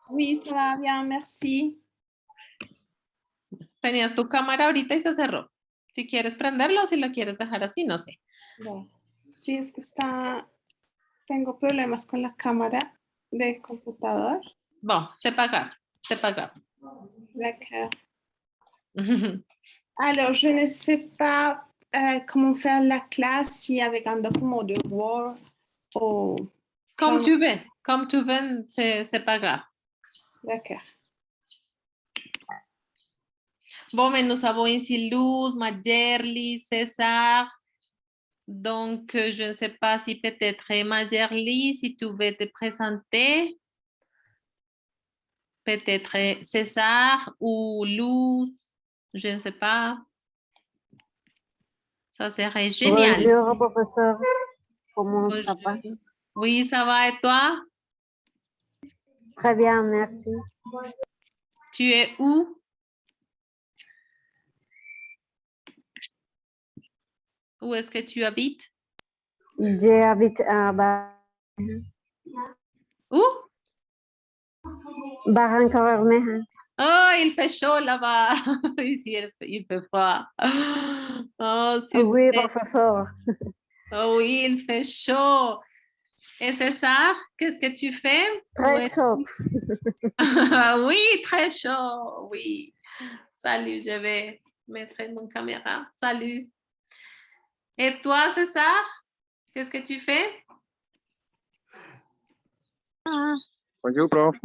Oui, ça va bien, merci. Tenías tu cámara ahorita y se cerró. Si quieres prenderlo o si lo quieres dejar así, no sé. Bon. Sí, es que tengo problemas con la cámara del computador. Bon, c'est pas grave. C'est pas grave. D'accord. Alors, je ne sais pas comment faire la classe si avec un document de Word ou... Comme tu veux. Comme tu veux, c'est pas grave. D'accord. Bon, mais nous avons ici Luz, Majerli, César. Donc, je ne sais pas si peut-être Majerli, si tu veux te présenter. Peut-être César ou Luz, je ne sais pas. Ça serait génial. Bonjour, professeur. Comment ça va? Oui, ça va et toi? Très bien, merci. Tu es où? Où est-ce que tu habites? J'habite à Où? Barrancabermeja. Oh, il fait chaud là-bas. Ici, il fait froid. Oh, Oui, super. professeur. Oh, oui, il fait chaud. Et César, qu'est-ce que tu fais? Très chaud. Oui, très chaud. Oui. Salut, je vais mettre mon caméra. Salut. Et toi, César, qu'est-ce que tu fais? Bonjour, prof.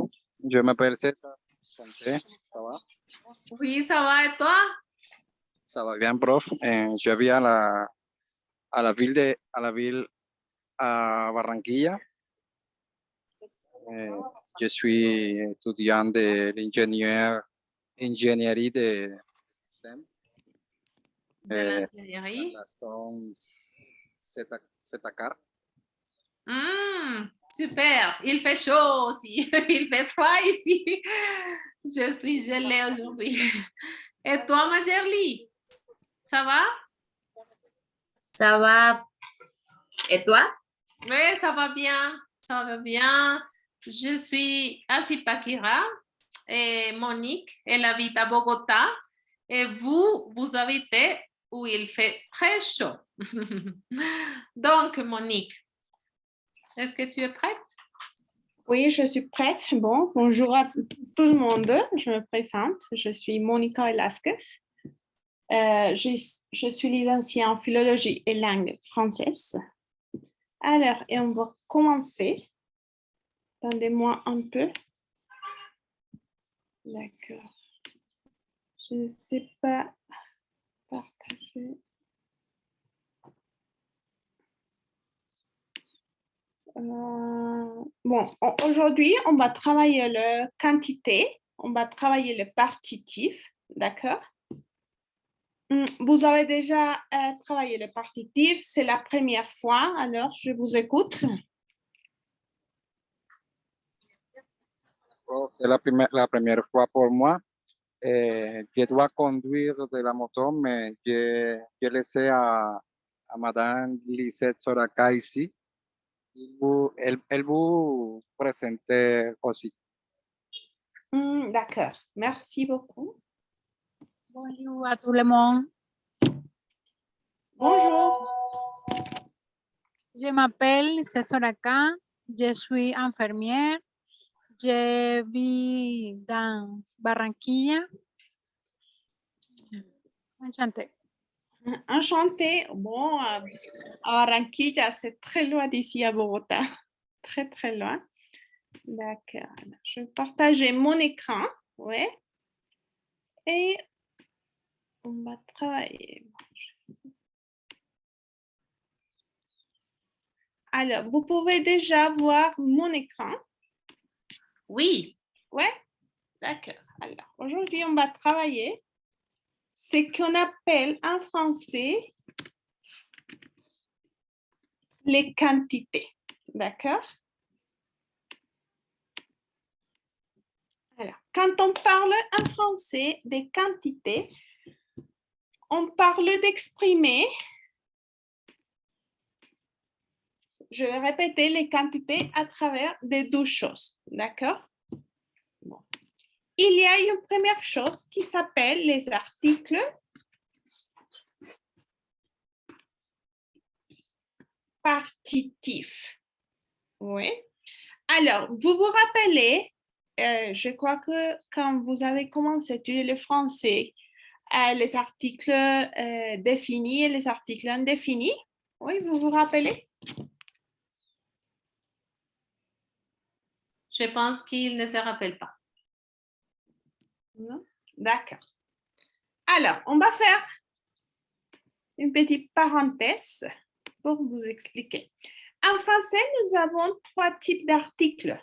Je m'appelle César. Santé. Ça va? Oui, ça va et toi? Ça va bien, prof. Je vis à la ville à Barranquilla. Je suis étudiant de l'ingénierie de système. De l'ingénierie. Zcar. Super, il fait chaud aussi, il fait froid ici. Je suis gelée aujourd'hui. Et toi, Majerli, ça va? Ça va. Et toi? Oui, ça va bien, ça va bien. Je suis Asipakira et Monique, elle habite à Bogota. Et vous habitez où il fait très chaud. Donc, Monique, est-ce que tu es prête? Oui, je suis prête. Bon, bonjour à tout le monde. Je me présente. Je suis Monica Velasquez. Je suis licenciée en philologie et langue française. Alors, et on va commencer. Attendez-moi un peu. D'accord. Je ne sais pas partager. Bon, aujourd'hui, on va travailler la quantité, on va travailler le partitif, d'accord? Vous avez déjà travaillé le partitif, c'est la première fois, alors je vous écoute. Prof, c'est la première fois pour moi. Je dois conduire de la moto, mais je laissé à Madame Lisette Soraka ici. Elle vous présente aussi. D'accord, merci beaucoup. Bonjour à tout le monde. Bonjour. Je m'appelle César. Je suis infirmière. Je vis dans Barranquilla. Enchanté. Enchantée. Bon, à Barranquilla, c'est très loin d'ici à Bogota. Très, très loin. D'accord. Je vais partager mon écran. Ouais. Et on va travailler. Alors, vous pouvez déjà voir mon écran. Oui. Ouais. D'accord. Alors, aujourd'hui, on va travailler ce qu'on appelle en français les quantités. D'accord? Alors, quand on parle en français des quantités, on parle d'exprimer, je vais répéter les quantités à travers des deux choses. D'accord? il y a une première chose qui s'appelle les articles partitifs. Oui. Alors, vous vous rappelez, je crois que quand vous avez commencé à étudier le français, les articles définis et les articles indéfinis. Oui, vous vous rappelez? Je pense qu'il ne se rappelle pas. Non? D'accord. Alors, on va faire une petite parenthèse pour vous expliquer. En français, nous avons 3 types d'articles.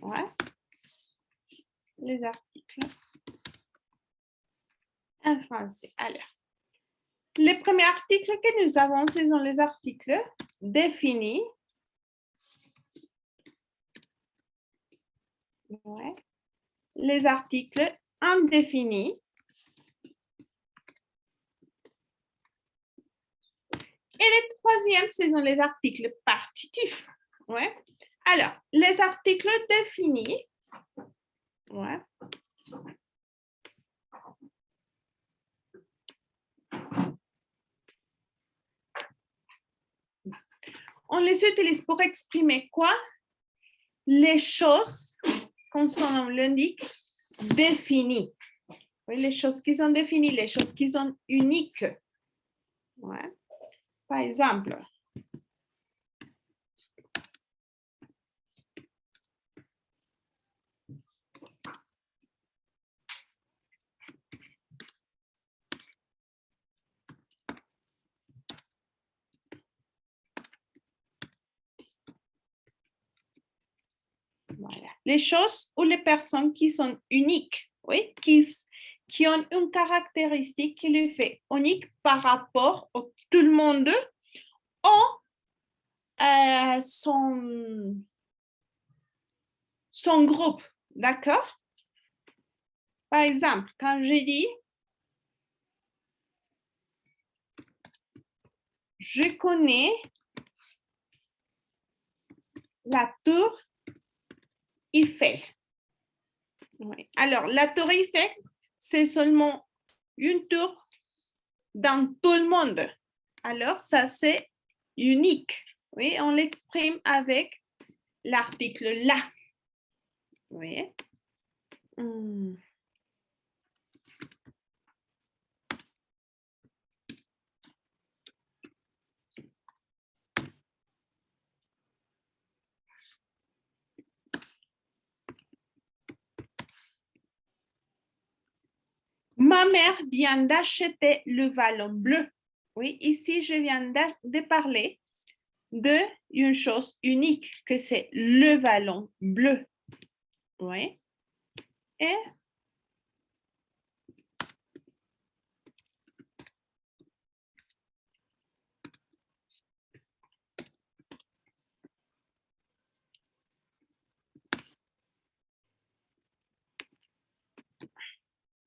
Ouais. Les articles en français. Alors, les premiers articles que nous avons, ce sont les articles définis. Ouais. Les articles indéfinis. Et le troisième, ce sont les articles partitifs. Ouais. Alors, les articles définis. Ouais. On les utilise pour exprimer quoi? Les choses, comme son nom l'indique, définies. Oui, les choses qui sont définies, les choses qui sont uniques. Ouais. Par exemple, voilà. Les choses ou les personnes qui sont uniques, oui, qui ont une caractéristique qui les fait unique par rapport à tout le monde ou son groupe, d'accord? Par exemple, quand je dis je connais la tour Eiffel. Oui. Alors, la tour Eiffel, c'est seulement une tour dans tout le monde. Alors, ça, c'est unique. Oui, on l'exprime avec l'article là. Oui. Ma mère vient d'acheter le ballon bleu. Oui, ici, je viens de parler d'une chose unique, que c'est le ballon bleu. Oui. Et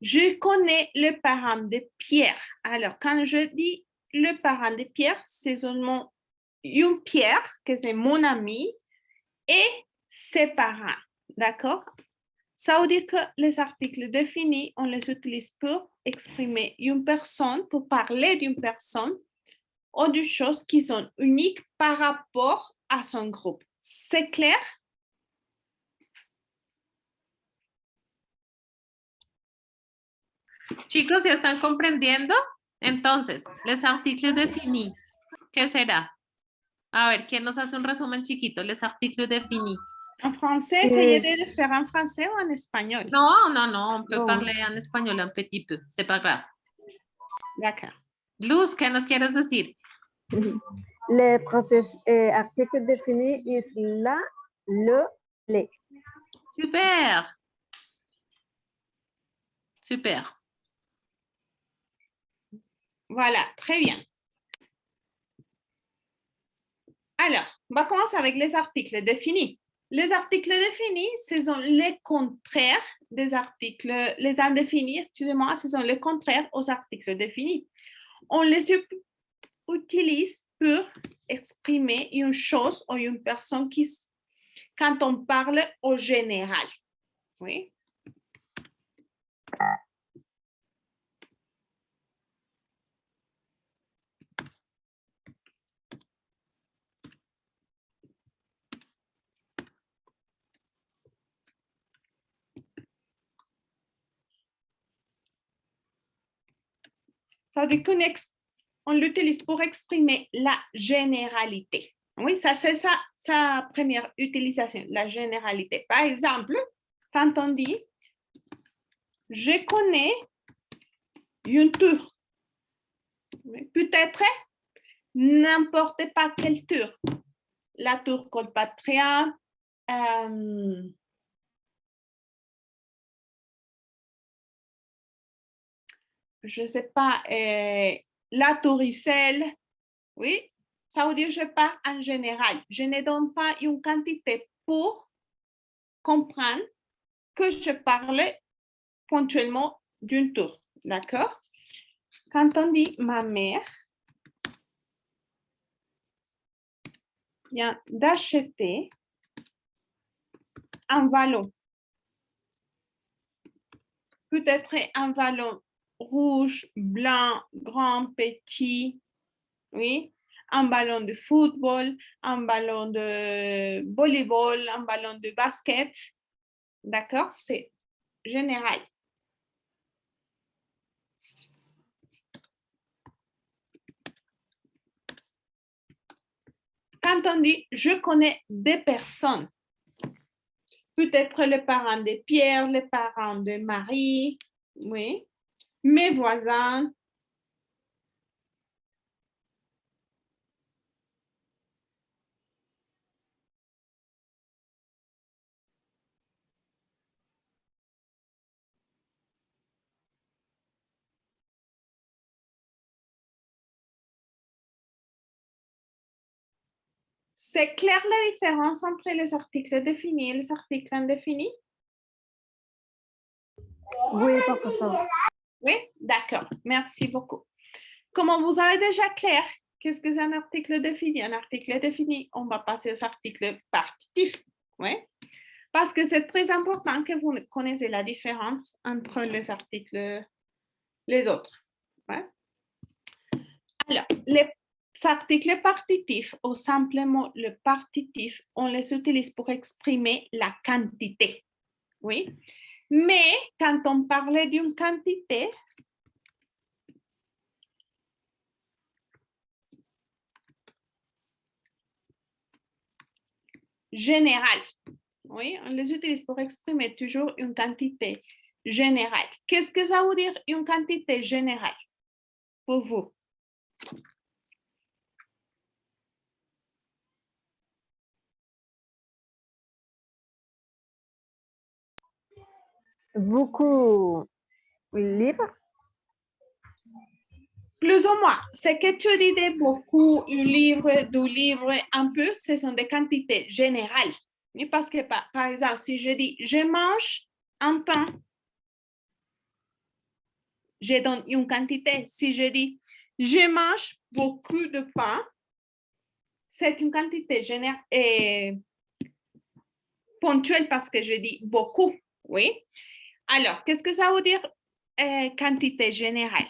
je connais le parent de Pierre. Alors, quand je dis le parent de Pierre, c'est seulement une Pierre, que c'est mon ami, et ses parents. D'accord? Ça veut dire que les articles définis, on les utilise pour exprimer une personne, pour parler d'une personne ou de choses qui sont uniques par rapport à son groupe. C'est clair? Chicos, ¿ya están comprendiendo? Entonces, les articles définis, ¿qué será? A ver, ¿quién nos hace un resumen chiquito? Les articles définis. En français, essayez de le faire en français ou en espagnol. Non, non, non, on peut Non. parler en espagnol un petit peu, c'est pas grave. D'accord. Luz, ¿qué nos quieres decir? Les articles définis is la, le, les. Super. Super. Voilà, très bien. Alors, on va commencer avec les articles définis. Les articles définis, ce sont les contraires des articles, les indéfinis, excusez-moi, ce sont les contraires aux articles définis. On les utilise pour exprimer une chose ou une personne quand on parle au général. Oui. Ça veut dire qu'on l'utilise pour exprimer la généralité. Oui, ça c'est sa première utilisation, la généralité. Par exemple, quand on dit « je connais une tour », peut-être n'importe pas quelle tour. La tour Colpatria, je ne sais pas, la tour Eiffel, oui, ça veut dire je parle en général. Je ne donne pas une quantité pour comprendre que je parle ponctuellement d'une tour, d'accord? Quand on dit ma mère vient d'acheter un ballon, peut-être un ballon rouge, blanc, grand, petit, oui, un ballon de football, un ballon de volleyball, un ballon de basket, d'accord? C'est général. Quand on dit « je connais des personnes », peut-être les parents de Pierre, les parents de Marie, oui, mes voisins. C'est clair la différence entre les articles définis et les articles indéfinis? Oui, professeur. Oui, d'accord. Merci beaucoup. Comment vous avez déjà clair, qu'est-ce que c'est un article défini? Un article défini, on va passer aux articles partitifs. Oui, parce que c'est très important que vous connaissiez la différence entre les articles, les autres. Ouais. Alors, les articles partitifs ou simplement le partitif, on les utilise pour exprimer la quantité. Oui, mais quand on parlait d'une quantité, générale, oui, on les utilise pour exprimer toujours une quantité générale. Qu'est-ce que ça veut dire une quantité générale pour vous? Beaucoup de livres. Plus ou moins. Ce que tu dis de beaucoup, un livre, deux livres, un peu, ce sont des quantités générales. Parce que, par exemple, si je dis « je mange un pain », je donne une quantité. Si je dis « je mange beaucoup de pain », c'est une quantité ponctuelle parce que je dis « beaucoup ». Oui. Alors, qu'est-ce que ça veut dire quantité générale?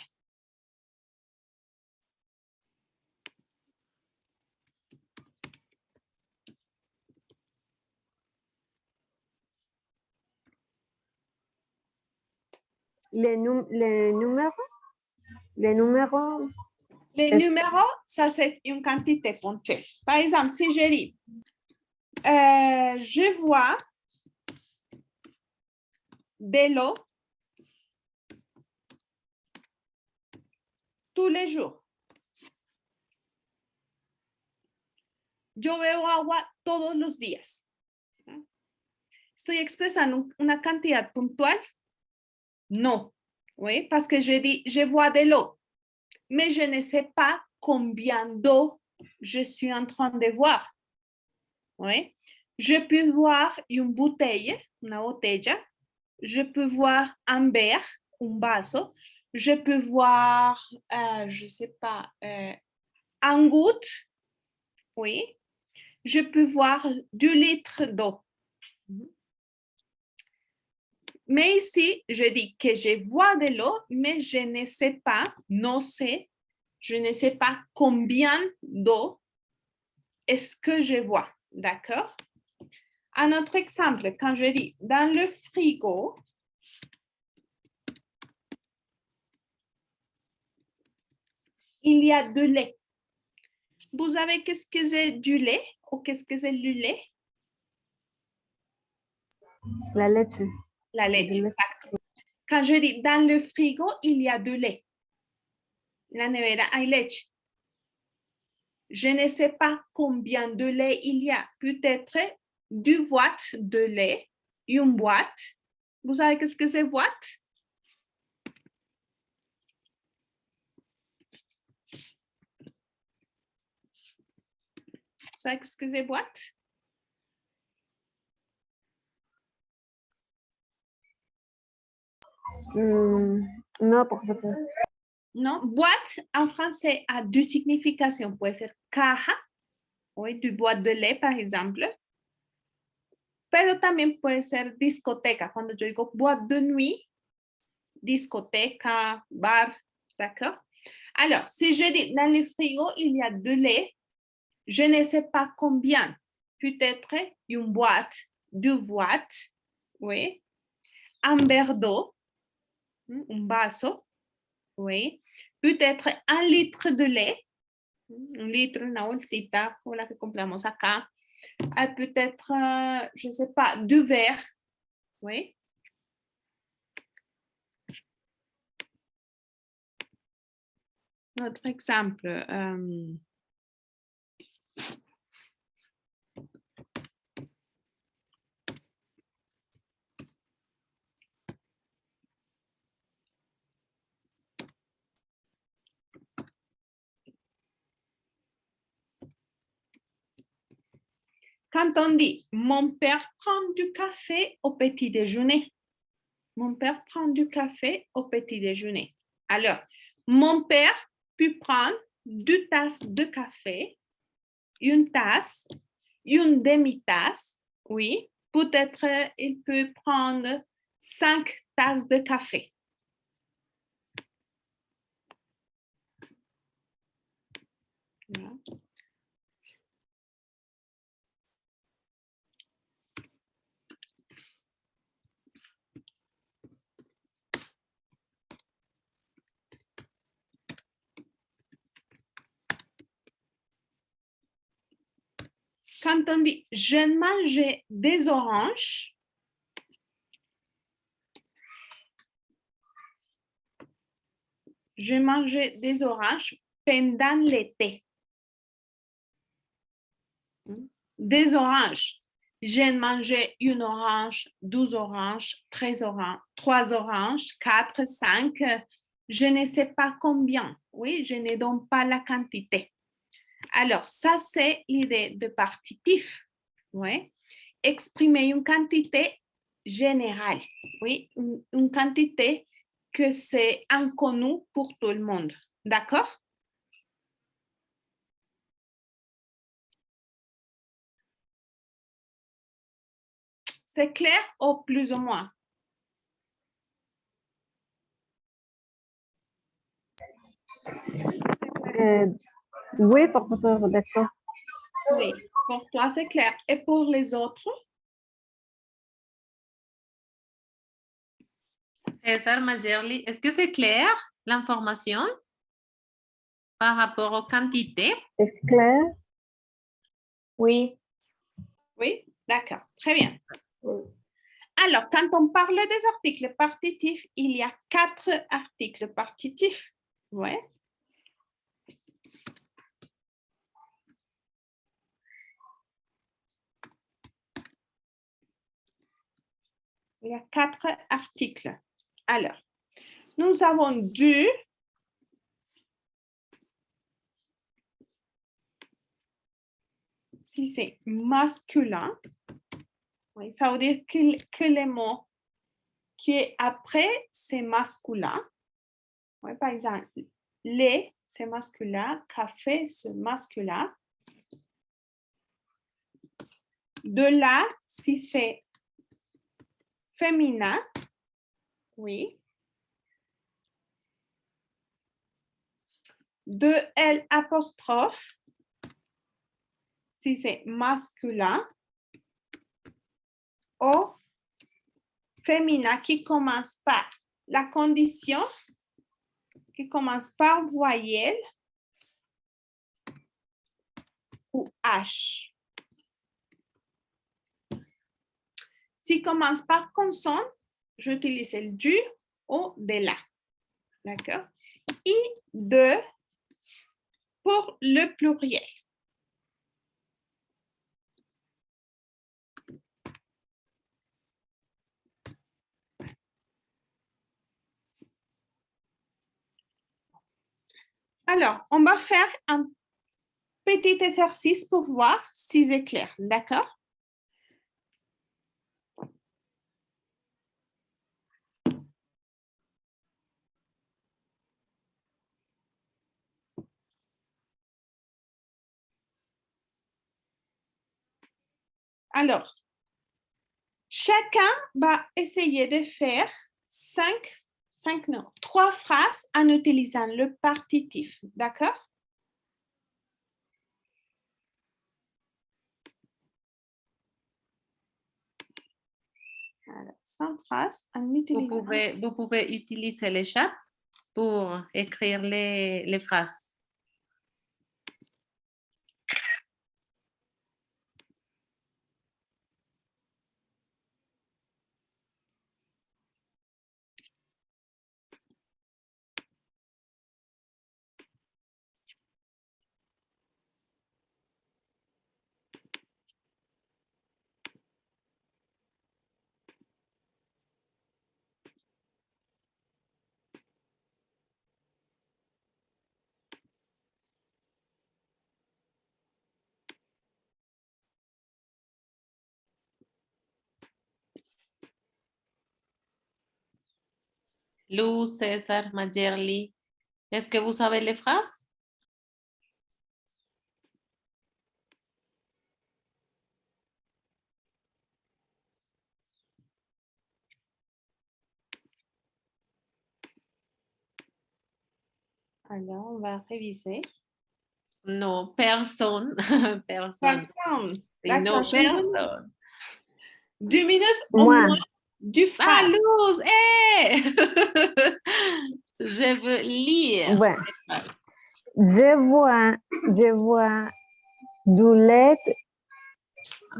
Les numéros. Les numéros, ça c'est une quantité ponctuelle. Par exemple, si je dis, je vois de l'eau tous les jours. Yo veo agua todos los días. ¿Estoy expresando una cantidad puntual? No. Oui, parce que je dis, je vois de l'eau. Mais je ne sais pas combien d'eau je suis en train de voir. Oui. Je peux voir une bouteille, una botella. Je peux voir un verre, un vaso. Je peux voir, je ne sais pas, un goutte. Oui. Je peux voir 2 litres d'eau. Mais ici, je dis que je vois de l'eau, mais je ne sais pas, je ne sais pas combien d'eau est-ce que je vois. D'accord? Un autre exemple, quand je dis dans le frigo, il y a de lait. Vous savez qu'est-ce que c'est du lait ou qu'est-ce que c'est le lait? La leche. La leche, De lait. exacto. Quand je dis dans le frigo, il y a de lait. La nevera hay leche. Je ne sais pas combien de lait il y a. Peut-être 2 boîtes de lait, une boîte. Vous savez qu'est-ce que c'est boîte? Vous savez qu'est-ce que c'est boîte? No, profesor. Non, boîte en français a 2 significations. Puede ser caja, oui, du boîte de lait, par exemple. Pero también puede ser discoteca. Cuando yo digo boîte de nuit, discoteca, bar, d'accord? Alors, si je dis dans le frigo, il y a de lait, je ne sais pas combien. Peut-être une boîte, 2 boîtes, oui. Un verre d'eau, un vaso, oui. Peut-être 1 litre de lait, un litre, una bolsita, como la que compramos acá. Peut-être, je ne sais pas, 2 verres, oui. Autre exemple. Quand on dit « Mon père prend du café au petit déjeuner ». Mon père prend du café au petit déjeuner. Alors, mon père peut prendre 2 tasses de café, une tasse, une demi-tasse, oui. Peut-être il peut prendre 5 tasses de café. Voilà. Quand on dit « je mangeais des oranges », je mangeais des oranges pendant l'été. Des oranges. J'ai mangé une orange, 12 oranges, 13 oranges, 3 oranges, 4, 5. Je ne sais pas combien. Oui, je ne donne pas la quantité. Alors, ça, c'est l'idée de partitif. Oui. Exprimer une quantité générale. Oui, une quantité que c'est inconnu pour tout le monde. D'accord? C'est clair ou plus ou moins? Oui, profesor, d'accord. Oui, pour toi, c'est clair. Et pour les autres? César Majerli, est-ce que c'est clair l'information par rapport aux quantités? ¿Es clair? Oui. Oui, d'accord. Très bien. Alors, quand on parle des articles partitifs, il y a 4 articles partitifs. Ouais. Il y a 4 articles. Alors, nous avons du, si c'est masculin, oui, ça veut dire que le mot qui est après, c'est masculin. Oui, par exemple, lait, c'est masculin, café, c'est masculin. De là, si c'est féminin, oui. De L apostrophe, si c'est masculin. Au féminin qui commence par la condition, qui commence par voyelle, ou H. Si commence par consonne, j'utilise le du ou de la. D'accord? I, de pour le pluriel. Alors, on va faire un petit exercice pour voir si c'est clair. D'accord? Alors, chacun va essayer de faire trois phrases en utilisant le partitif. D'accord? Alors, 5 phrases en utilisant. Vous pouvez utiliser le chat pour écrire les phrases. Luz, César, Mayerly, est-ce que vous savez les phrases? Alors, on va réviser. Non, personne. Personne. Personne. Et non, D'accord, je vous donne personne. 2 minutes au Moi. moins du Ah, phrase. Luz, hey! Je veux lire. Ouais. Je vois du lait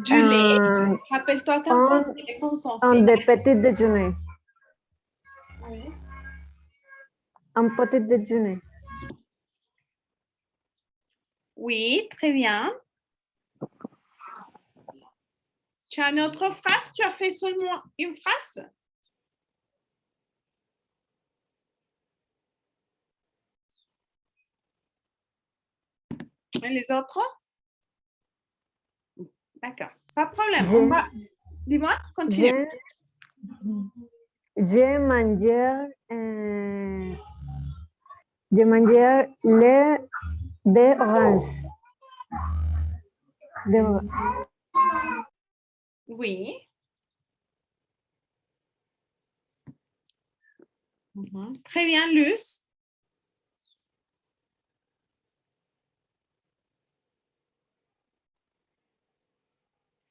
Du lait. Rappelle-toi qu'en en- français, les consonnes en finales. de petit déjeuner. Oui. Un petit déjeuner. Oui, très bien. Tu as une autre phrase? Tu as fait seulement une phrase? Et les autres? D'accord, pas de problème. On va... Dis-moi, continue. Je mangeais lait d'orange. Oui. Mhm. Très bien, Luce.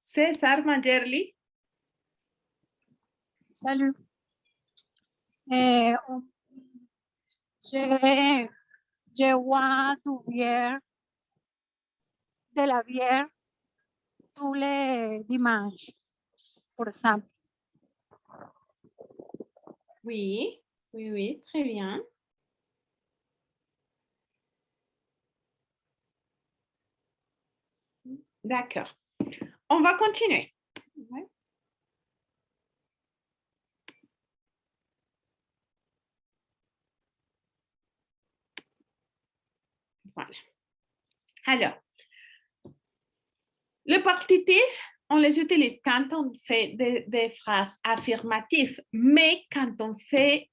César Majerli. Salut. Je bois de la bière tous les dimanches, por exemple. Oui, oui, oui, très bien. D'accord. On va continuer. Ouais. Voilà. Alors, le partitif, on les utilise quand on fait des phrases affirmatives, mais quand on fait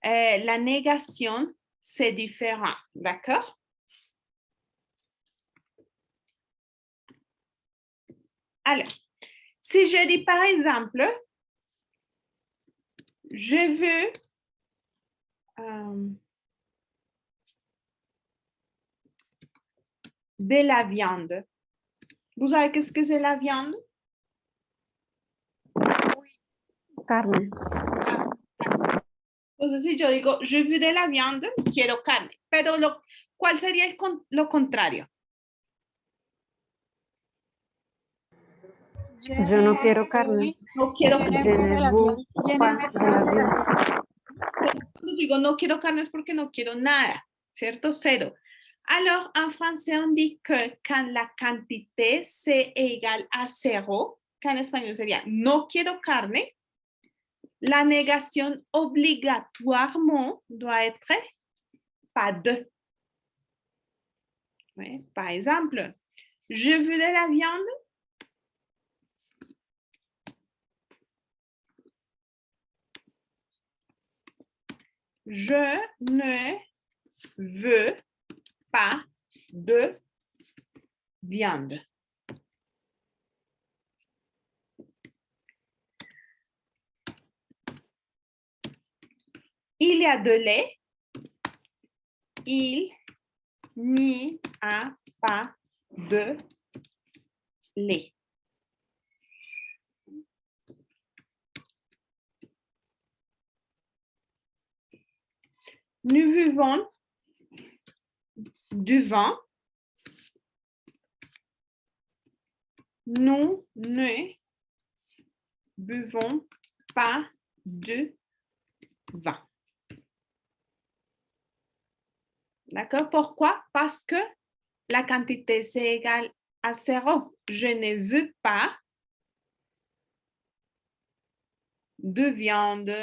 la négation, c'est différent. D'accord? Alors, si je dis par exemple, je veux de la viande. Vous savez qu'est-ce que c'est la viande? Carne. Entonces, si yo digo, je veux de la viande, quiero carne. Pero ¿cuál sería lo contrario? Yo no quiero carne. No quiero Je carne. ne veux pas de la viande. Cuando digo no quiero carne es porque no quiero nada, ¿cierto? Cero. Alors, en français, on dit que quand la quantité c'est égal à zéro, qu'en espagnol sería no quiero carne, la négación obligatoirement doit être pas de. Ouais, par exemple, je veux de la viande. Je ne veux pas de viande. Il y a de lait. Il n'y a pas de lait. Nous buvons du vin. Nous ne buvons pas de vin. D'accord? Pourquoi? Parce que la quantité, c'est égal à zéro. Je ne veux pas de viande,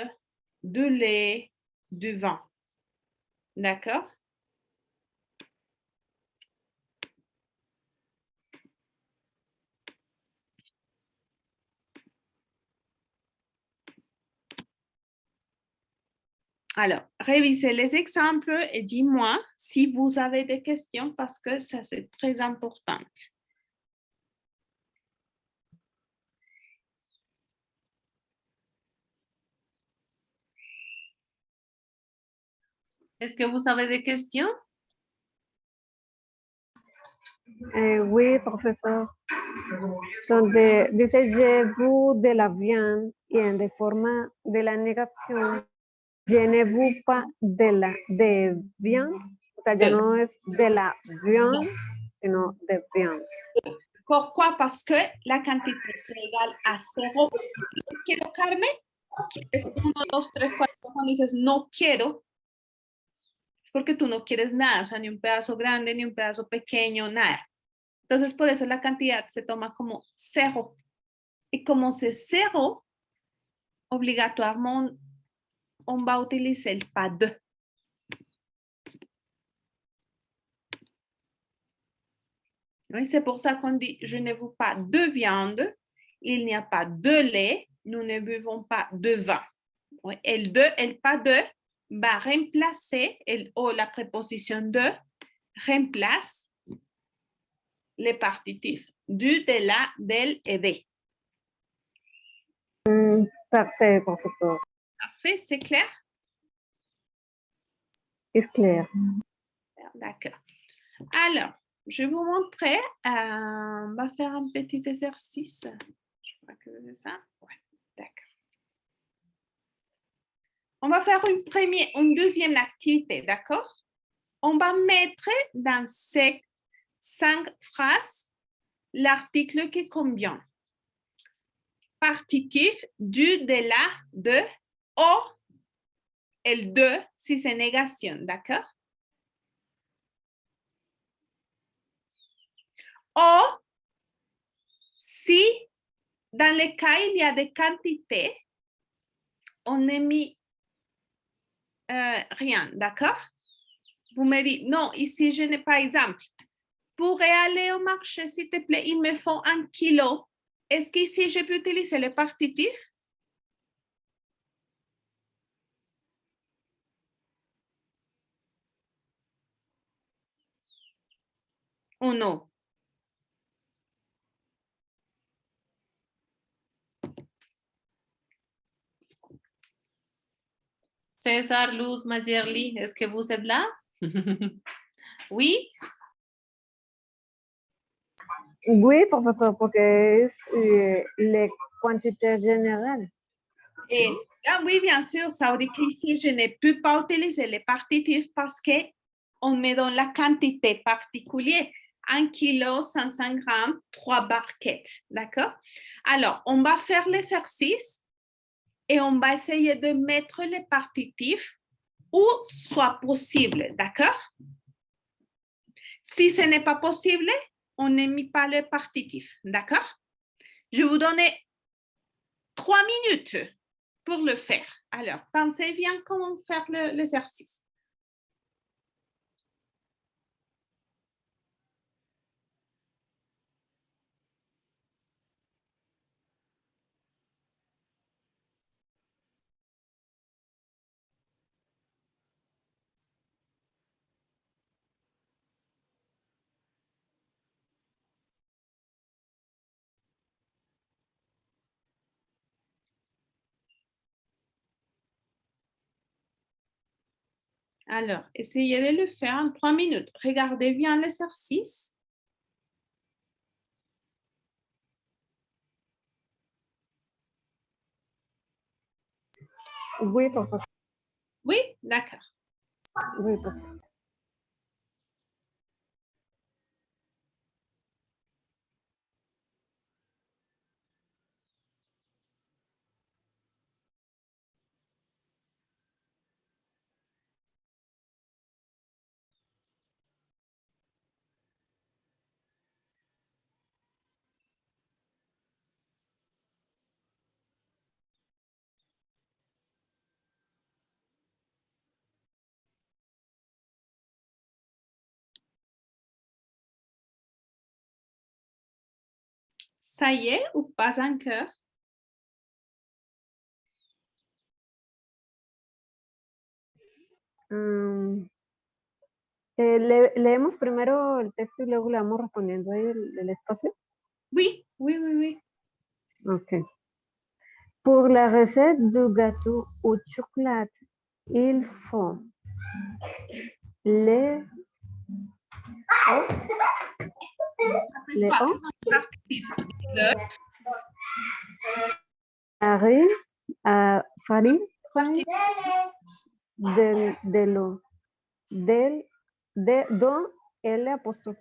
de lait, de vin. D'accord? Alors, révisez les exemples et dis-moi si vous avez des questions parce que ça, c'est très important. Est-ce que vous avez des questions? Oui, profesor. Donde dice je veux de la viande y en de forma de la negación, je ne veux pas de viande. O sea, ya no es de la viande, sino de viande. Pourquoi? Parce que la quantité c'est égal à zéro. ¿Quiero carne? Es 1, 2, 3, 4. Cuando dices no quiero, es porque tú no quieres nada, o sea, ni un pedazo grande, ni un pedazo pequeño, nada. Entonces, por eso la cantidad se toma como cero. Y como c'est cero, obligatoirement, on va utiliser el pas de. Oui, c'est pour ça qu'on dit je ne veux pas de viande, il n'y a pas de lait, nous ne buvons pas de vin. Oui, el de, el pas de va remplacer, la préposition de remplace les partitifs du, de la, del et de. Parfait, profesor. Parfait, c'est clair? Es clair. D'accord. Alors, je vais vous montrer, on va faire un petit exercice. Je crois que c'est ça. Ouais, d'accord. On va faire une deuxième activité, d'accord? On va mettre dans ces 5 phrases l'article qui convient. Partitif, du, de, la, de, o, el de, si c'est négation, d'accord? O, si dans le cas il y a des quantités, on ne met rien, d'accord? Vous me dites, non, ici je n'ai pas exemple. Pour aller au marché, s'il te plaît, il me faut 1 kilo. Est-ce qu'ici je peux utiliser le partitif? Ou non? César, Luz, Mayerly, est-ce que vous êtes là? Oui? Oui, profesor, porque es la quantité générale. Oui, bien sûr, ça veut dire qu'ici, je ne peux pas utiliser les partitifs parce qu'on me donne la quantité particulière. 1 kg 500 grammes, 3 barquettes. D'accord? Alors, on va faire l'exercice et on va essayer de mettre les partitifs où soit possible. D'accord? Si ce n'est pas possible, on ne met pas le partitif. D'accord? Je vais vous donner 3 minutes pour le faire. Alors, pensez bien comment faire l'exercice. Alors, essayez de le faire en 3 minutes. Regardez bien l'exercice. Oui, professeur. Oui, d'accord. Oui, professeur. Ça y est ou pas encore? Leemos primero el texto y luego le vamos respondiendo ahí el espacio. Oui, oui, oui, oui. Ok. Pour la recette du gâteau au chocolat, il faut les les œufs, farine, de l'eau, dont L apostrophe.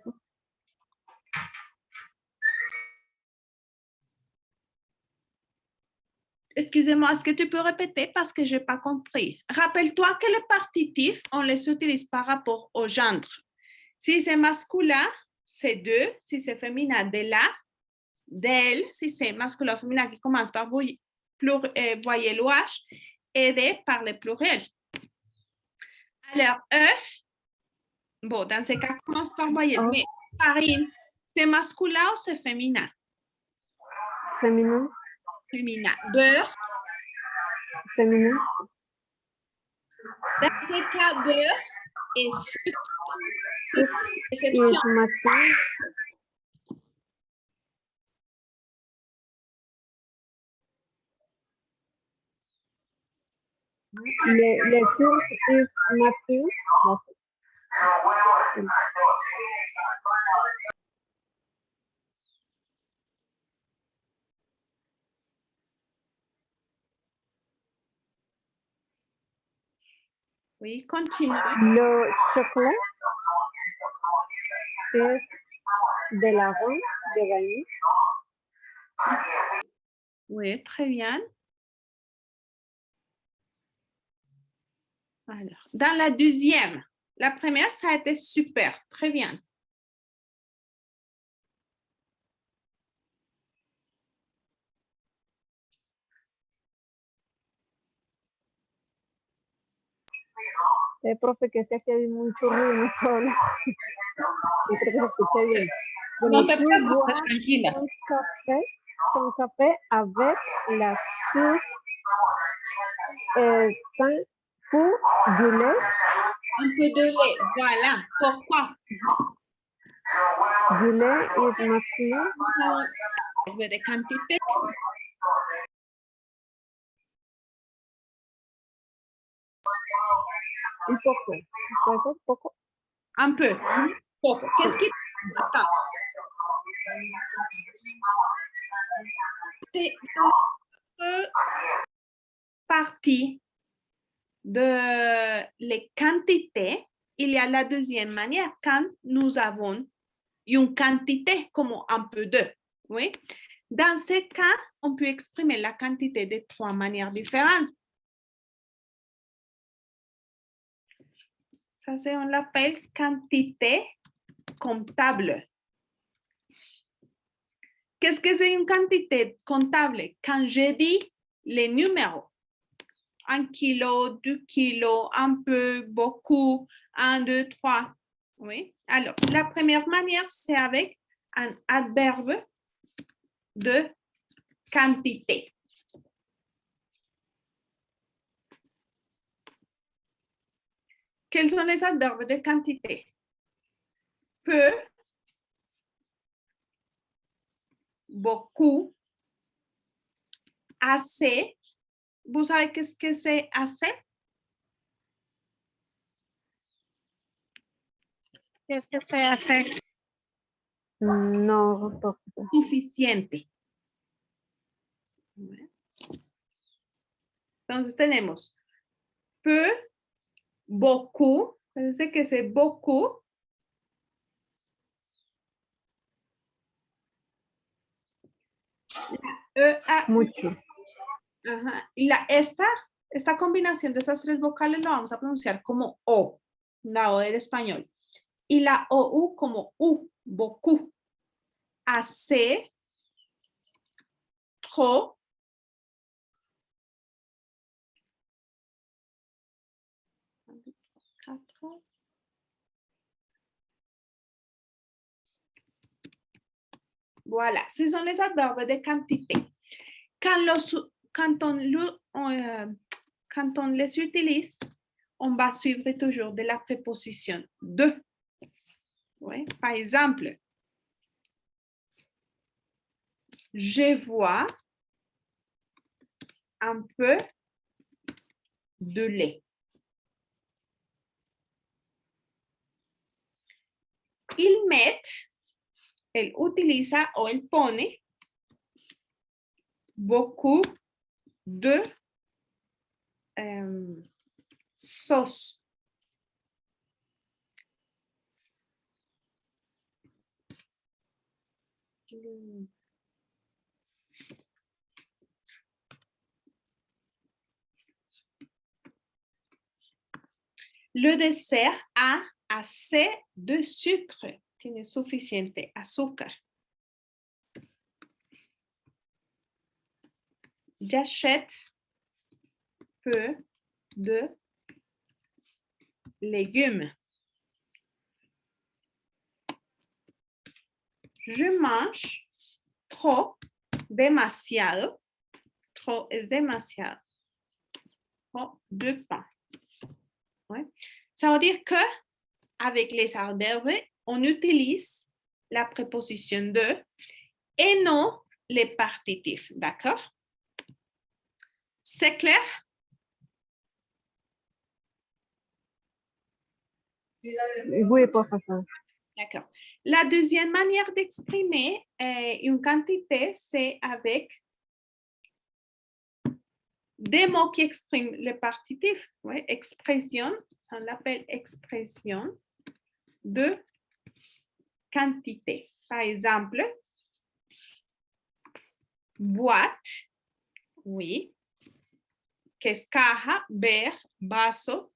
Excusez-moi, est-ce que tu peux répéter parce que je n'ai pas compris? Rappelle-toi que les partitifs, on les utilise par rapport au gendre. Si c'est masculin, c'est de. Si c'est féminin, de la, d'elle. Si c'est masculin ou féminin qui commence par voyelle OH, et de par le pluriel. Alors, œuf, bon, dans ce cas, commence par voyelle, mais farine, c'est masculin ou c'est féminin? Féminin. Féminin. Beurre. Féminin. Dans ce cas, beurre et sucre. Exception. Masculin. Le sucre is masculin. Oui, continue. Le chocolat es de l'arôme de vanille. Oui, très bien. Alors, dans la deuxième, la première, ça a été super, très bien. Profe, que sé que hay mucho ruido solo. Y creo que se escucha bien. No te preocupes, tranquila. Con café avec la sucre pour du lait. Un peu de lait, voilà. Pourquoi? Du lait is masculin. De quantité. Un poco. ¿Puede ser poco? Un peu. Poco. Qu'est-ce qui passe? C'est une partie de les quantités. Il y a la deuxième manière quand nous avons une quantité comme un peu de. Oui? Dans ce cas, on peut exprimer la quantité de 3 manières différentes. Ça, on l'appelle quantité comptable. Qu'est-ce que c'est une quantité comptable? Quand je dis les numéros, 1 kilo, 2 kilos, un peu, beaucoup, 1, 2, 3. Oui. Alors, la première manière, c'est avec un adverbe de quantité. Quels sont les adverbes de quantité? Peu, beaucoup, assez. Vous savez qu'est-ce que c'est assez? Qu'est-ce que se hace? No, profesor. Suficiente. Entonces tenemos peu, beaucoup. Parece que c'est beaucoup. Mucho. Ajá. Y esta combinación de estas 3 vocales lo vamos a pronunciar como O, la O del español. Y la OU como U, beaucoup. Assez, trop, voilà, ce sont les adverbes de quantité. Quand on les utilise, on va suivre toujours de la préposition de. Ouais. Par exemple, je vois un peu de lait. Il met, él utiliza o él pone beaucoup de sauce. Le dessert a assez de sucre, tiene suficiente azúcar. J'achète peu de légumes. Je mange trop, demasiado, trop es demasiado, trop de pain. Ouais. Ça veut dire que avec les adverbes, on utilise la préposition de et non les partitifs, d'accord? C'est clair? Oui, profesor. D'accord. La deuxième manière d'exprimer une quantité, c'est avec des mots qui expriment le partitif. Ouais, expression, ça l'appelle expression de quantité. Par exemple, boîte, oui. Que es caja, ver, vaso.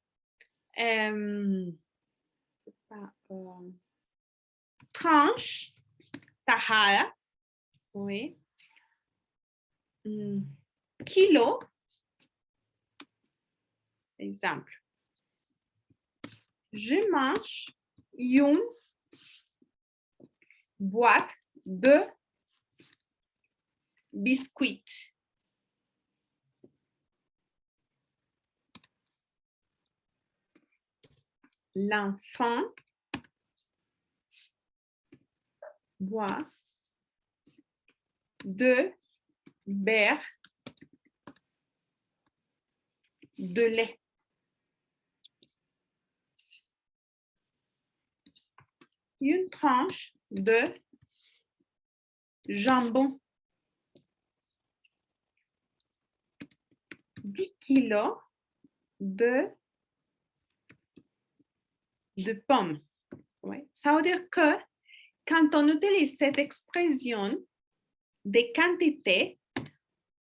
Tranche, tajada, oui. Kilo, exemple. Je mange une boîte de biscuits. L'enfant boit 2 verres de lait. Une tranche de jambon. 10 kilos de pommes. Ouais. Ça veut dire que quand on utilise cette expression des quantités,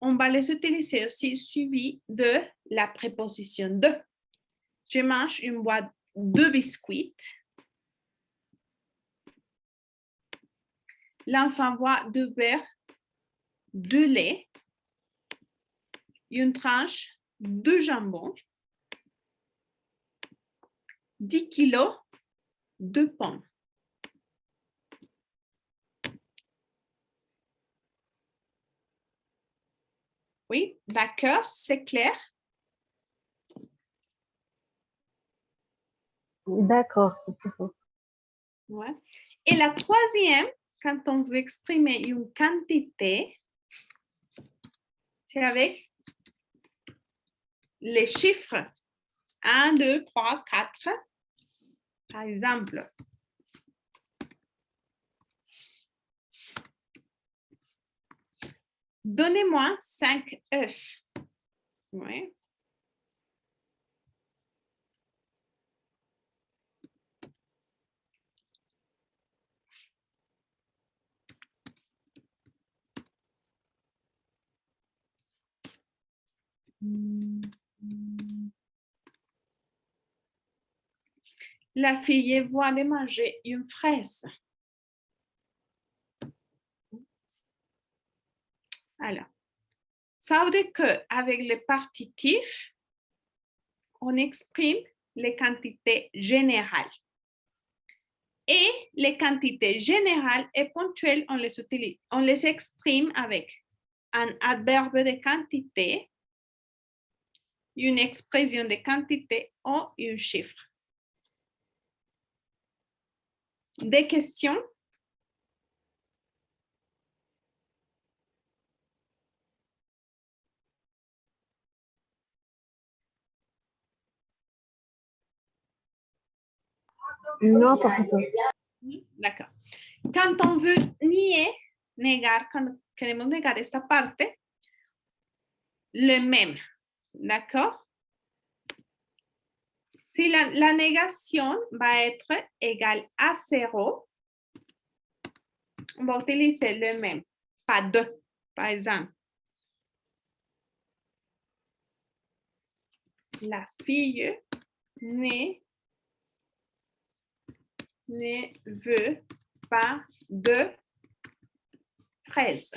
on va les utiliser aussi suivi de la préposition de. Je mange une boîte de biscuits. L'enfant boit du beurre, du lait, une tranche de jambon, 10 kilos de pommes. Oui, d'accord, c'est clair? D'accord. Ouais. Et la troisième, quand on veut exprimer une quantité, c'est avec les chiffres 1, 2, 3, 4. Par exemple, donnez-moi 5 œufs. Oui. La fille voit de manger une fraise. Alors, ça veut dire qu'avec le partitif, on exprime les quantités générales. Et les quantités générales et ponctuelles, on les exprime avec un adverbe de quantité, une expression de quantité ou un chiffre. Des questions? Non, professeur. D'accord. Quand on veut nier, negar, cuando queremos negar esta parte, le même. D'accord? Si la négation va être égale à 0, on va utiliser le même, pas de, par exemple. La fille ne veut pas de fraises.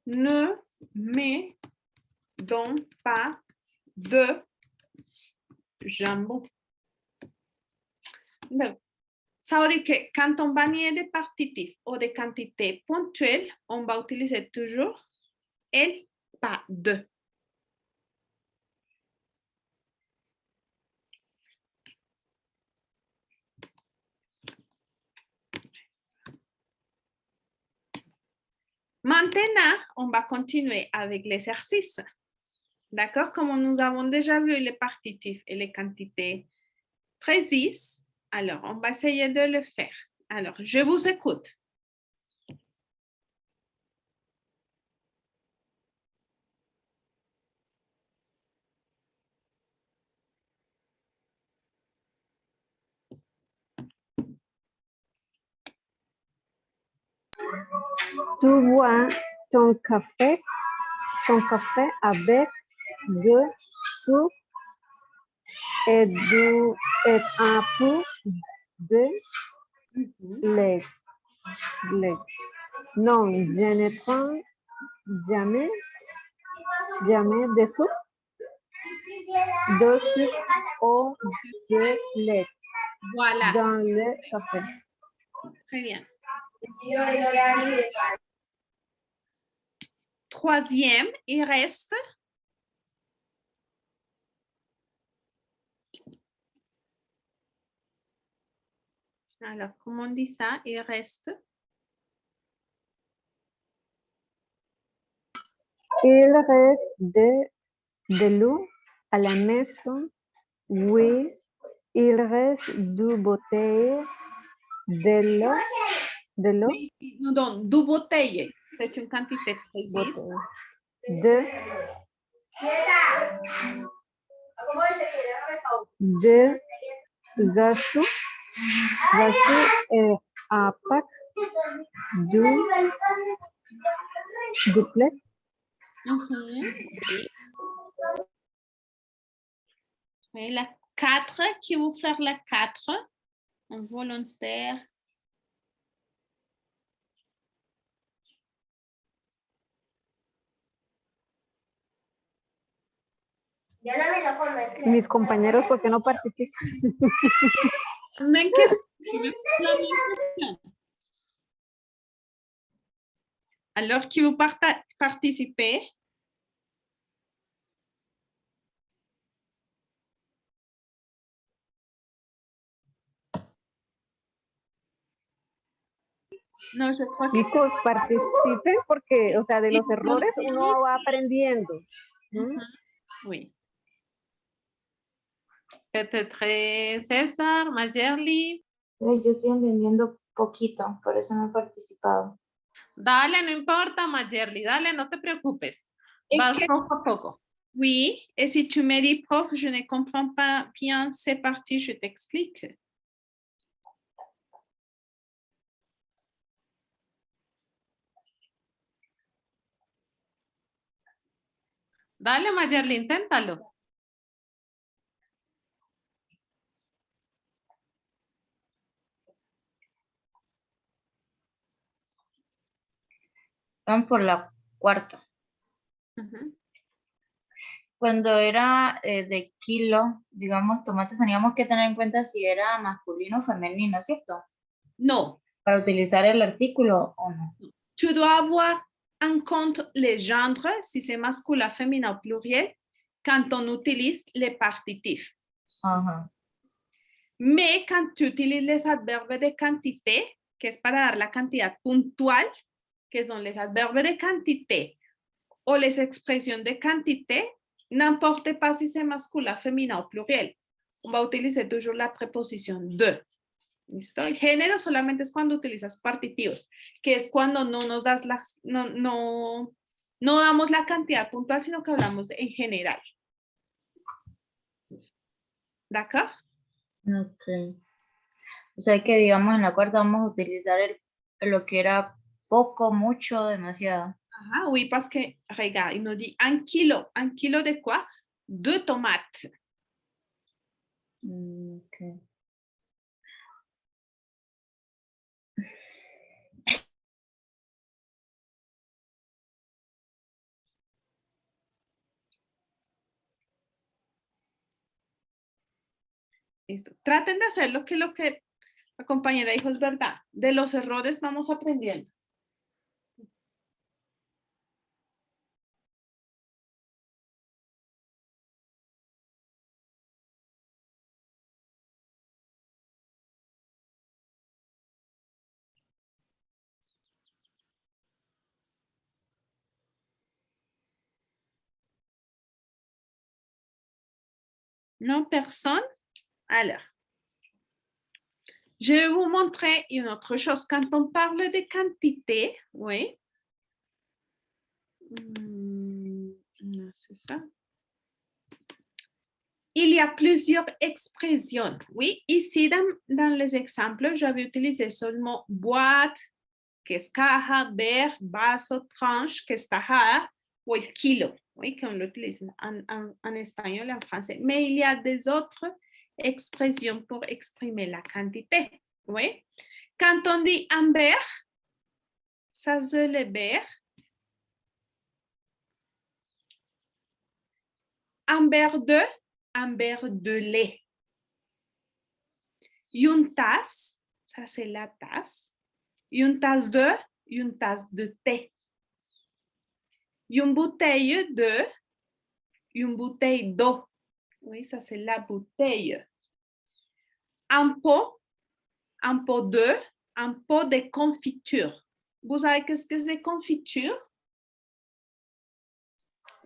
Ne me donne pas de jambon. Ça veut dire que quand on va nier des partitifs ou des quantités ponctuelles, on va utiliser toujours el, pas de. Maintenant, on va continuer avec l'exercice. D'accord? Comme nous avons déjà vu les partitifs et les quantités précises, alors on va essayer de le faire. Alors, je vous écoute. Tu bois ton café avec de sucre et un peu de lait. Non, je ne prends jamais de sucre ou de lait Voilà. dans le café. Très bien. Troisième, il reste alors, comment on dit ça? Il reste Il reste de l'eau à la maison. Oui, il reste deux bouteilles de l'eau de l'eau, Mais ici, nous donne 2 bouteilles. C'est une quantité précise. bouteille. De gaço, à pack, duplex, Mhm. Oui, la 4, qui veut faire la 4? Un volontaire. mis compañeros, ¿por qué no participan? Même question. La même question. Alors, qui veut participer? No, je crois que Chicos, participen porque, o sea, de los errores uno va aprendiendo. ¿Mm? oui. Peut-être César, Mayerly. Yo estoy entendiendo poquito, por eso no he participado. Dale, no importa, Mayerly, dale, no te preocupes. Et Vas que- poco a poco. Oui, et si tu me dis, prof, je ne comprends pas bien, c'est parti, je t'explique. Dale, Mayerly, inténtalo. Van por la cuarta. Mhm. Cuando era de kilo, digamos, tomates, teníamos que tener en cuenta si era masculino o femenino, ¿cierto? Non, Para utilizar el artículo o no. tu dois avoir en compte les gendres, si c'est masculin, féminin ou pluriel, quand on utilise les partitifs. Ajá. Mais quand tu utilises les adverbes de quantité, que es para dar la cantidad puntual, que son les adverbes de quantité o les expresiones de quantité, n'importe pas si c'est masculin, féminin ou pluriel. On va utiliser toujours la préposition de. ¿Listo? El género solamente es cuando utilizas partitivos, que es cuando no nos das no damos la cantidad puntual, sino que hablamos en general. ¿D'accord? Ok. O sea que, digamos, en la cuarta vamos a utilizar lo que era poco, mucho, demasiado. Ah, oui, parce que, regarde, il nous dit 1 kilo. 1 kilo de quoi? 2 tomates. Ok. Listo. Traten de hacer lo que la compañera dijo es verdad. De los errores vamos aprendiendo. Non, personne? Alors, je vais vous montrer une autre chose. Quand on parle de quantité, oui. C'est ça. Il y a plusieurs expressions. Oui, ici, dans les exemples, j'avais utilisé seulement boîte, que es caja, ver, vaso, tranche, que es tajada, ou el kilo. Oui, qu'on l'utilise en espagnol et en français. Mais il y a des autres expressions pour exprimer la quantité. Oui. Quand on dit un verre, ça c'est le verre. Un verre de lait. Une tasse, ça c'est la tasse. Une tasse de thé. Une bouteille d'eau. Oui, ça c'est la bouteille. Un pot de confiture. Vous savez qu'est-ce que c'est confiture?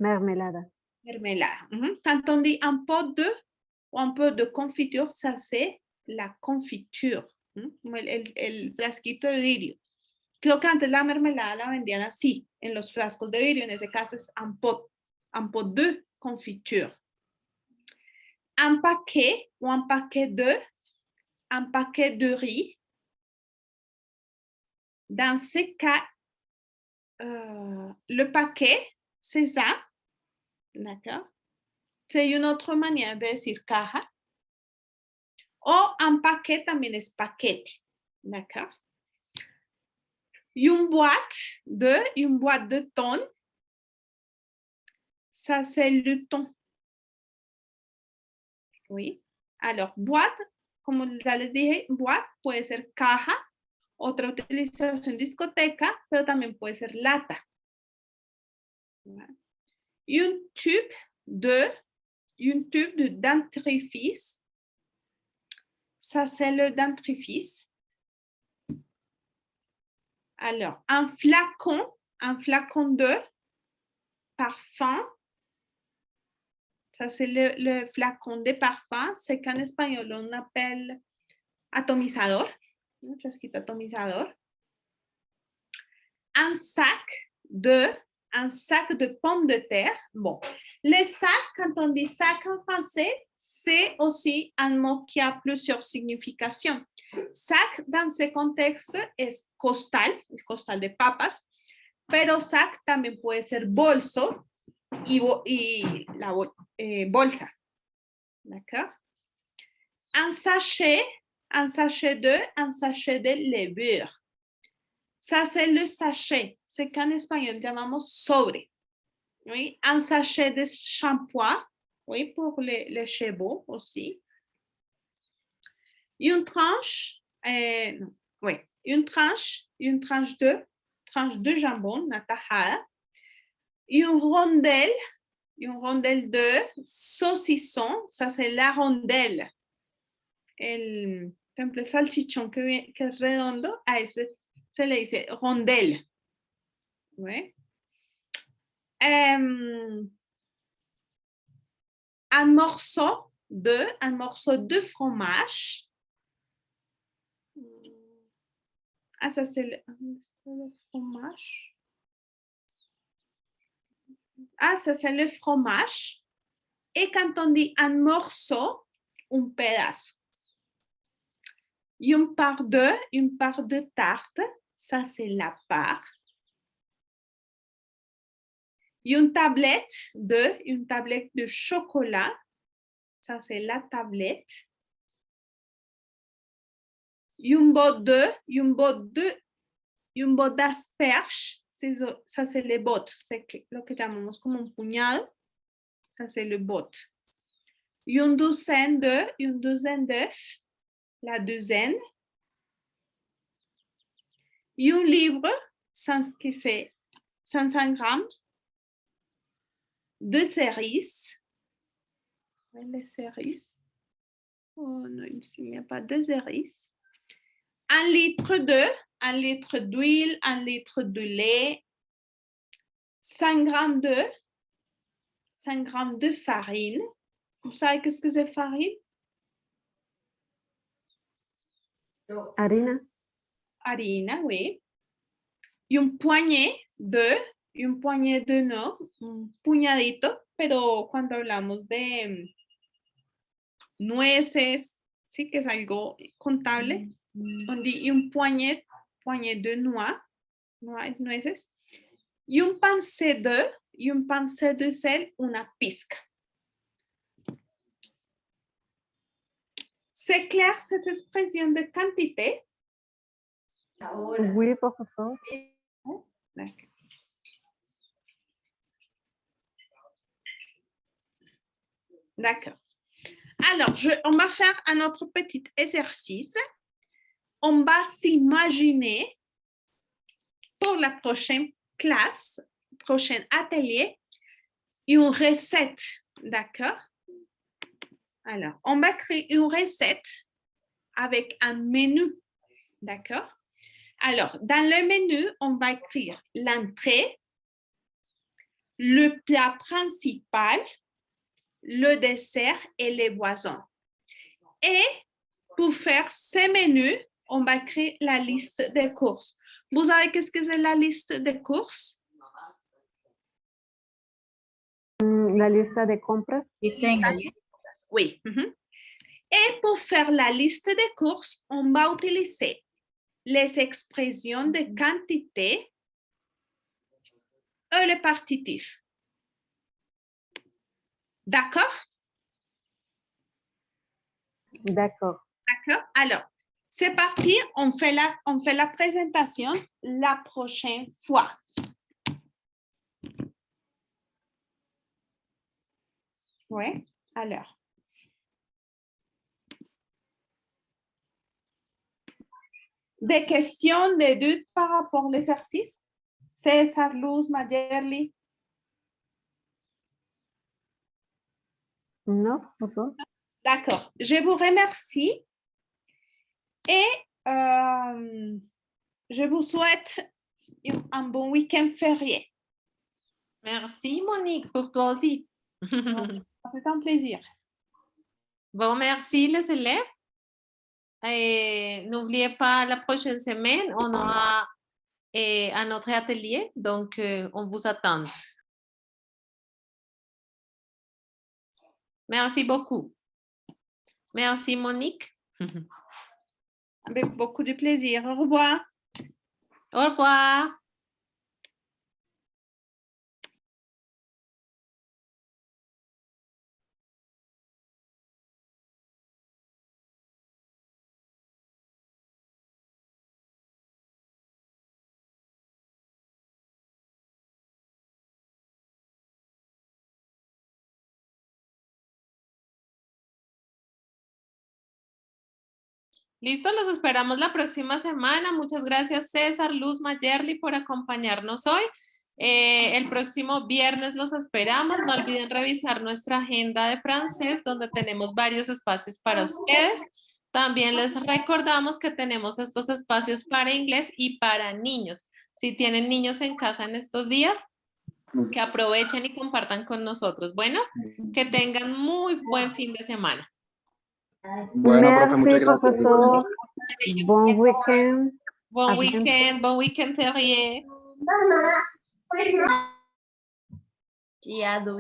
Mermelada. Mermelada. Quand on dit un pot de confiture, ça c'est la confiture. Como el frasquito de vidrio. Creo que antes la mermelada la vendían así, en los frascos de vidrio. En ese caso es un pot de confiture. Un paquet ou un paquet de riz. Dans ce cas, le paquet, c'est ça. D'accord? C'est une autre manière de decir caja. O un paquet también es paquete. D'accord? Une boîte de thon. Ça, c'est le thon. Oui. Alors, boîte, como ya les dije, boîte puede ser caja, otra utilización discoteca, pero también puede ser lata. Une tube de dentifrice. Ça, c'est le dentifrice. Alors, un flacon de parfum. Ça, c'est le flacon de parfum. C'est qu'en espagnol, on appelle atomisador. Un frasquito atomizador. Un sac de pommes de terre. Bon, les sacs, quand on dit sac en français, c'est aussi un mot qui a plusieurs significations. Sac, dans ce contexte, es costal, el costal de papas, pero sac también puede ser bolso y la bolsa. D'accord? Un sachet de levure. Ça, c'est le sachet. C'est qu'en espagnol llamamos sobre. Oui? Un sachet de shampoing, oui, pour les cheveux aussi. Une tranche, une tranche de jambon, una tajada. Une rondelle de saucisson, ça c'est la rondelle. Por ejemplo, el salchichón que es redondo, a ese se le dice rondelle. ¿Sí? Un morceau de fromage. Ah, ça c'est le fromage. Ah, ça c'est le fromage. Et quand on dit un morceau, un pedazo. Une part de tarte, ça c'est la part. Une tablette de chocolat, ça c'est la tablette. Un bot d'asperges, ça c'est le bot, c'est lo que llamamos como un puñado, ça c'est le bot. Une douzaine d'œufs, la douzaine. Et un livre, que c'est 500 grammes de cerises. Les cerises. Oh non, ici il n'y a pas de cerises. 1 litre d'huile, 1 litre de lait, 5 grammes de farine. Vous savez qu'est-ce que c'est farine? Harina. Harina, oui. Y un puñado no, un puñadito, pero cuando hablamos de nueces, sí que es algo contable. On dit un poignet de nueces. Y un pincé de sel, una pizca. C'est clair cette expression de quantité? Oui, professeur. D'accord. D'accord. Alors, on va faire un autre petit exercice. On va s'imaginer pour la prochaine classe, prochain atelier, une recette. D'accord? Alors, on va créer une recette avec un menu. D'accord? Alors, dans le menu, on va écrire l'entrée, le plat principal, le dessert et les boissons. Et pour faire ces menus, on va écrire la liste des courses. Vous savez qu'est-ce que c'est la liste des courses? La lista de compras. Lista de ingredientes. Oui. Et pour faire la liste des courses, on va utiliser les expressions de quantité et le partitif. D'accord? D'accord. D'accord. Alors, c'est parti. On fait la présentation la prochaine fois. Oui. Alors. Des questions, des doutes par rapport à l'exercice? César, Luz, Mayerly. Non, bonjour. D'accord. Je vous remercie et je vous souhaite un bon week-end férié. Merci, Monique, pour toi aussi. C'est un plaisir. Bon, merci les élèves. N'oubliez pas, la prochaine semaine, on aura un autre atelier, donc on vous attend. Merci beaucoup. Merci, Monique. Avec beaucoup de plaisir. Au revoir. Au revoir. Listo, los esperamos la próxima semana. Muchas gracias, César, Luz, Mayerly, por acompañarnos hoy. El próximo viernes los esperamos. No olviden revisar nuestra agenda de francés, donde tenemos varios espacios para ustedes. También les recordamos que tenemos estos espacios para inglés y para niños. Si tienen niños en casa en estos días, que aprovechen y compartan con nosotros. Bueno, que tengan muy buen fin de semana. Bueno, profe, muchas Merci, gracias. professeur. Bon week-end. Bon week-end férié. Chiado.